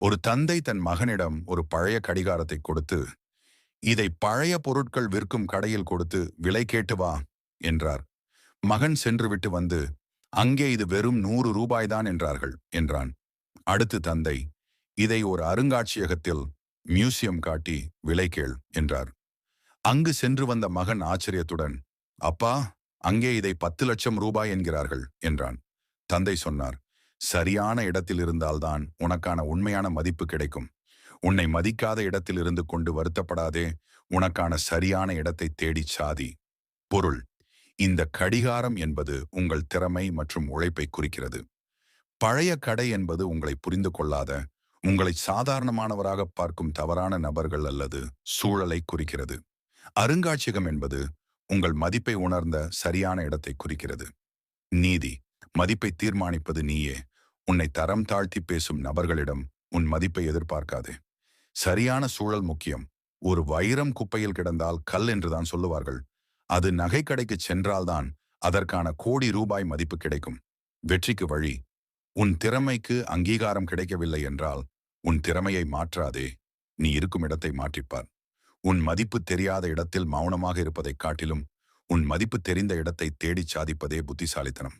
ஒரு தந்தை தன் மகனிடம் ஒரு பழைய கடிகாரத்தை கொடுத்து, "இதை பழைய பொருட்கள் விற்கும் கடையில் கொடுத்து விலை கேட்டு வா" என்றார். மகன் சென்றுவிட்டு வந்து, "அங்கே இது வெறும் 100 ரூபாய்தான் என்றார்கள்" என்றான். அடுத்து தந்தை, "இதை ஒரு அருங்காட்சியகத்தில் மியூசியம் காட்டி விலை கேள்" என்றார். அங்கு சென்று வந்த மகன் ஆச்சரியத்துடன், "அப்பா, அங்கே இதை 10 லட்சம் ரூபாய் என்கிறார்கள்" என்றான். தந்தை சொன்னார், "சரியான இடத்தில் இருந்தால்தான் உனக்கான உண்மையான மதிப்பு கிடைக்கும். உன்னை மதிக்காத இடத்தில் இருந்து கொண்டு வருத்தப்படாதே. உனக்கான சரியான இடத்தை தேடிச் சாதி." பொருள்: இந்த கடிகாரம் என்பது உங்கள் திறமை மற்றும் உழைப்பை குறிக்கிறது. பழைய கடை என்பது உங்களை புரிந்து கொள்ளாத, உங்களை சாதாரணமானவராக பார்க்கும் தவறான நபர்கள் அல்லது சூழலை குறிக்கிறது. அருங்காட்சியகம் என்பது உங்கள் மதிப்பை உணர்ந்த சரியான இடத்தை குறிக்கிறது. நீதி: மதிப்பை தீர்மானிப்பது நீயே. உன்னை தரம் தாழ்த்தி பேசும் நபர்களிடம் உன் மதிப்பை எதிர்பார்க்காதே. சரியான சூழல் முக்கியம். ஒரு வைரம் குப்பையில் கிடந்தால் கல் என்றுதான் சொல்லுவார்கள். அது நகைக்கடைக்கு சென்றால்தான் அதற்கான கோடி ரூபாய் மதிப்பு கிடைக்கும். வெற்றிக்கு வழி: உன் திறமைக்கு அங்கீகாரம் கிடைக்கவில்லை என்றால் உன் திறமையை மாற்றாதே. நீ இருக்கும் இடத்தை மாற்றிப்பார். உன் மதிப்பு தெரியாத இடத்தில் மௌனமாக இருப்பதைக் காட்டிலும் உன் மதிப்பு தெரிந்த இடத்தை தேடிச் சாதிப்பதே புத்திசாலித்தனம்.